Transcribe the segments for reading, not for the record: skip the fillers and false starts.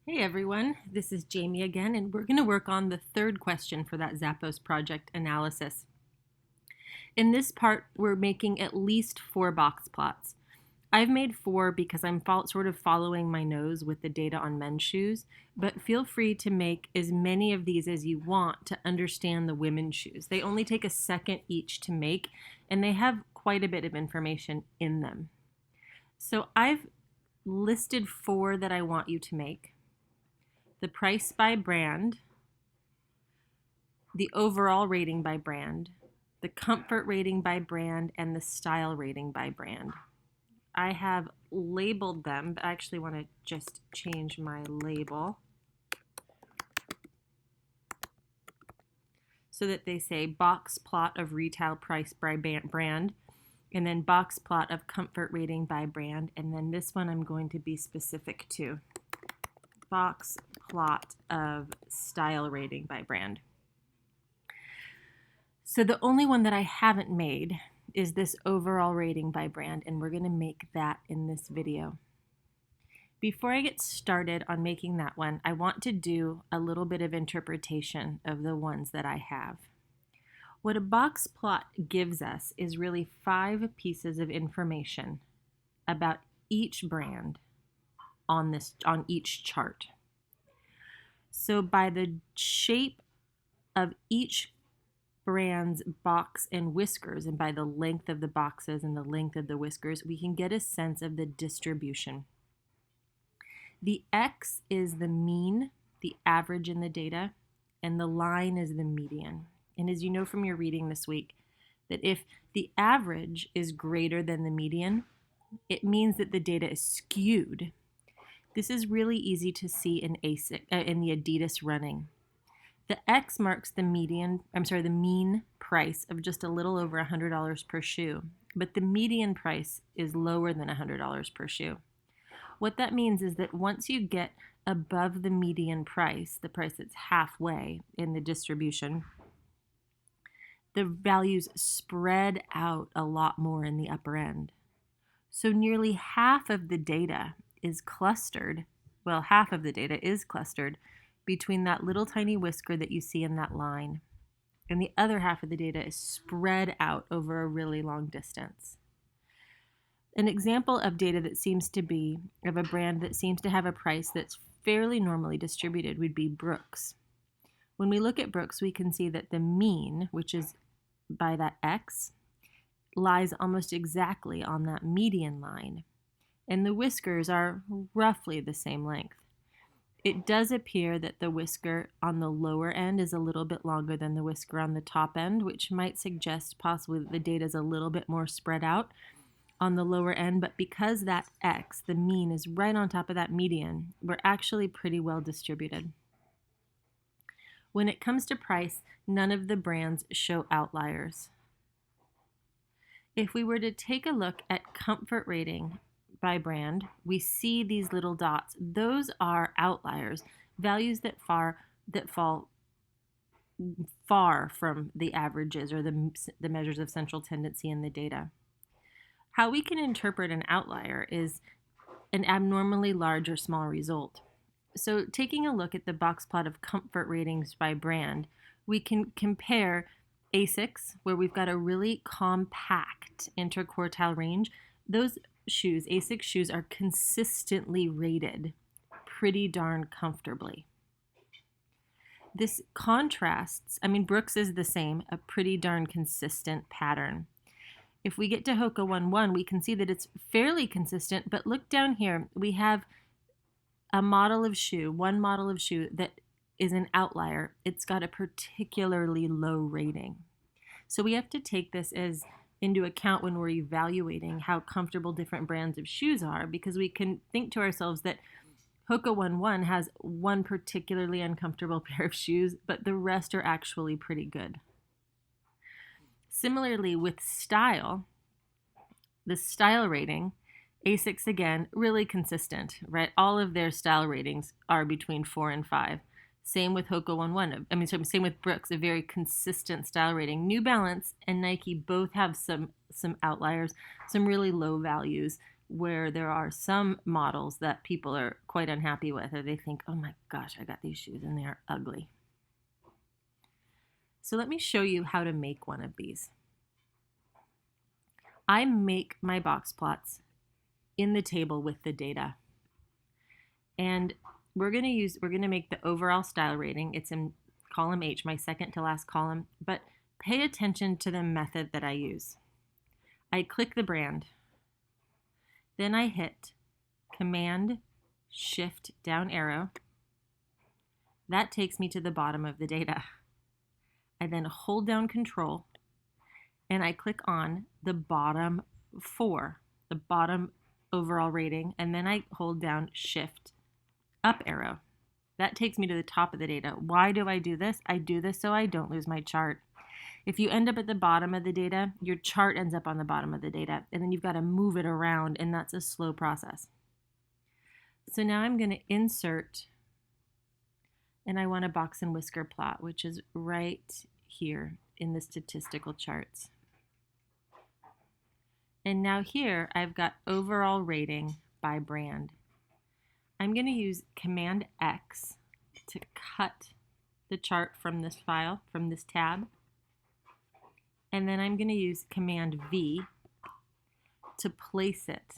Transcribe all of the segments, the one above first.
Hey everyone, this is Jamie again, and we're going to work on the third question for that Zappos project analysis. In this part, we're making at least 4 box plots. I've made 4 because I'm sort of following my nose with the data on men's shoes, but feel free to make as many of these as you want to understand the women's shoes. They only take a second each to make, and they have quite a bit of information in them. So I've listed 4 that I want you to make: the price by brand, the overall rating by brand, the comfort rating by brand, and the style rating by brand. I have labeled them, but I actually want to just change my label so that they say box plot of retail price by brand, and then box plot of comfort rating by brand, and then this one I'm going to be specific to: box plot of style rating by brand. So the only one that I haven't made is this overall rating by brand, and we're going to make that in this video. Before I get started on making that one, I want to do a little bit of interpretation of the ones that I have. What a box plot gives us is really 5 pieces of information about each brand on each chart. So by the shape of each brand's box and whiskers, and by the length of the boxes and the length of the whiskers, we can get a sense of the distribution. The X is the mean, the average in the data, and the line is the median. And as you know from your reading this week, that if the average is greater than the median, it means that the data is skewed. This is really easy to see in in the Adidas running. The X marks the mean price of just a little over $100 per shoe, but the median price is lower than $100 per shoe. What that means is that once you get above the median price, the price that's halfway in the distribution, the values spread out a lot more in the upper end. So nearly half of the data is clustered. Well, half of the data is clustered between that little tiny whisker that you see in that line, and the other half of the data is spread out over a really long distance. An example of data that seems to be of a brand that seems to have a price that's fairly normally distributed would be Brooks. When we look at Brooks, we can see that the mean, which is by that X, lies almost exactly on that median line, and the whiskers are roughly the same length. It does appear that the whisker on the lower end is a little bit longer than the whisker on the top end, which might suggest possibly that the data is a little bit more spread out on the lower end, but because that X, the mean, is right on top of that median, we're actually pretty well distributed. When it comes to price, none of the brands show outliers. If we were to take a look at comfort rating by brand, we see these little dots. Those are outliers, values that fall far from the averages or the measures of central tendency in the data. How we can interpret an outlier is an abnormally large or small result. So taking a look at the box plot of comfort ratings by brand, we can compare ASICS, where we've got a really compact interquartile range. Those shoes, ASICS shoes, are consistently rated pretty darn comfortably. This contrasts, Brooks is the same, a pretty darn consistent pattern. If we get to Hoka One One, we can see that it's fairly consistent, but look down here, we have one model of shoe that is an outlier. It's got a particularly low rating. So we have to take this into account when we're evaluating how comfortable different brands of shoes are, because we can think to ourselves that Hoka One One has one particularly uncomfortable pair of shoes, but the rest are actually pretty good. Similarly with style, the style rating, ASICS again, really consistent, right? All of their style ratings are between 4 and 5. Same with Hoka One One. Same with Brooks, a very consistent style rating. New Balance and Nike both have some outliers, some really low values, where there are some models that people are quite unhappy with, or they think, oh my gosh, I got these shoes and they are ugly. So let me show you how to make one of these. I make my box plots in the table with the data. And we're going to make the overall style rating. It's in column H, my second to last column, but pay attention to the method that I use. I click the brand. Then I hit Command Shift down arrow. That takes me to the bottom of the data. I then hold down Control and I click on the bottom 4, the bottom overall rating, and then I hold down Shift up arrow. That takes me to the top of the data. Why do I do this? I do this so I don't lose my chart. If you end up at the bottom of the data, your chart ends up on the bottom of the data, and then you've got to move it around, and that's a slow process. So now I'm going to insert, and I want a box and whisker plot, which is right here in the statistical charts. And now here I've got overall rating by brand. I'm going to use Command X to cut the chart from this file, from this tab. And then I'm going to use Command V to place it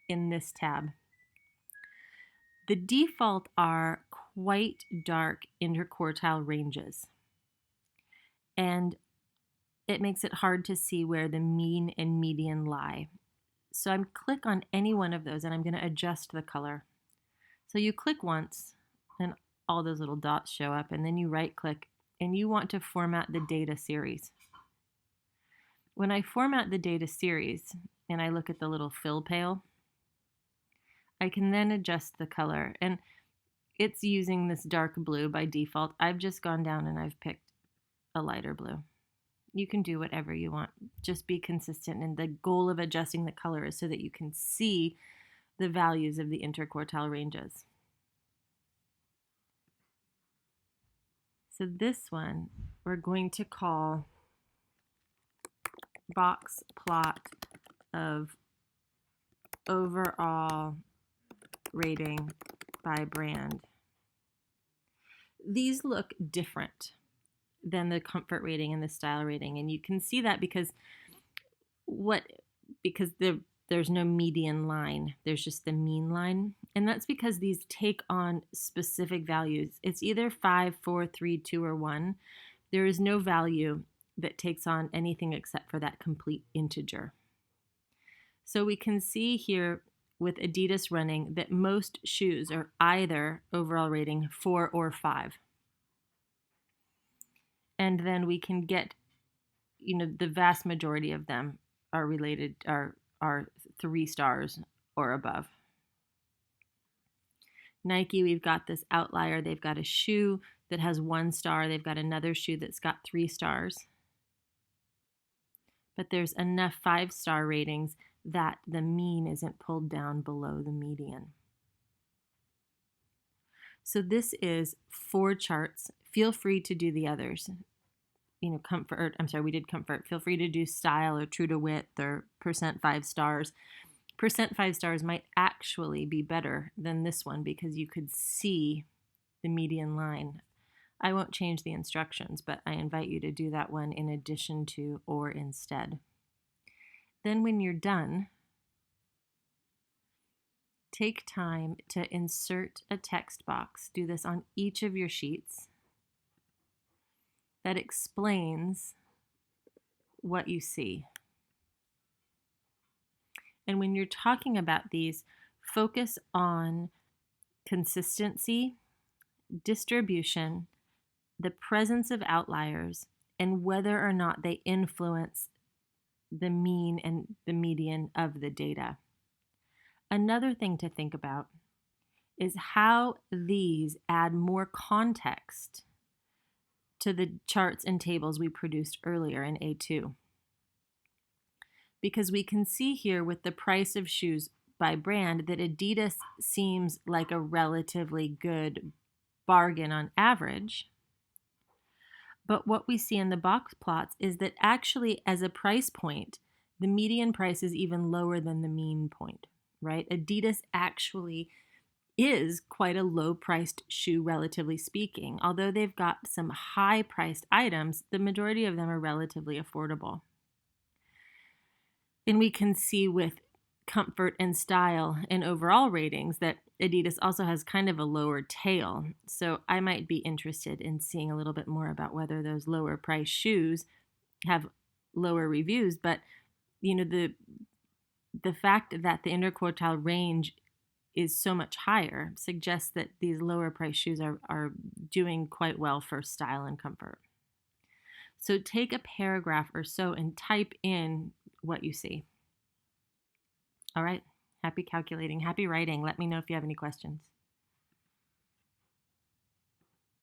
in this tab. The default are quite dark interquartile ranges, and it makes it hard to see where the mean and median lie. So I'm click on any one of those and I'm going to adjust the color. So you click once and all those little dots show up, and then you right click and you want to format the data series. When I format the data series and I look at the little fill pail, I can then adjust the color, and it's using this dark blue by default. I've just gone down and I've picked a lighter blue. You can do whatever you want. Just be consistent, and the goal of adjusting the color is so that you can see the values of the interquartile ranges. So this one we're going to call box plot of overall rating by brand. These look different than the comfort rating and the style rating, and you can see that because there's no median line, there's just the mean line, and that's because these take on specific values. It's either 5, 4, 3, 2, or 1. There is no value that takes on anything except for that complete integer. So we can see here with Adidas Running that most shoes are either overall rating 4 or 5. And then we can get, the vast majority of them are related, are 3 stars or above. Nike, we've got this outlier. They've got a shoe that has 1 star. They've got another shoe that's got 3 stars. But there's enough 5-star ratings that the mean isn't pulled down below the median. So this is 4 charts. Feel free to do the others. Comfort, we did comfort. Feel free to do style or true to width or % 5 stars. % 5 stars might actually be better than this one because you could see the median line. I won't change the instructions, but I invite you to do that one in addition to or instead. Then when you're done, take time to insert a text box. Do this on each of your sheets that explains what you see. And when you're talking about these, focus on consistency, distribution, the presence of outliers, and whether or not they influence the mean and the median of the data. Another thing to think about is how these add more context to the charts and tables we produced earlier in A2. Because we can see here with the price of shoes by brand that Adidas seems like a relatively good bargain on average. But what we see in the box plots is that actually as a price point, the median price is even lower than the mean point, right? Adidas actually is quite a low priced shoe, relatively speaking. Although they've got some high priced items, the majority of them are relatively affordable. And we can see with comfort and style and overall ratings that Adidas also has kind of a lower tail. So I might be interested in seeing a little bit more about whether those lower price shoes have lower reviews. But the fact that the interquartile range is so much higher suggests that these lower price shoes are doing quite well for style and comfort. So take a paragraph or so and type in what you see. All right, happy calculating, happy writing. Let me know if you have any questions.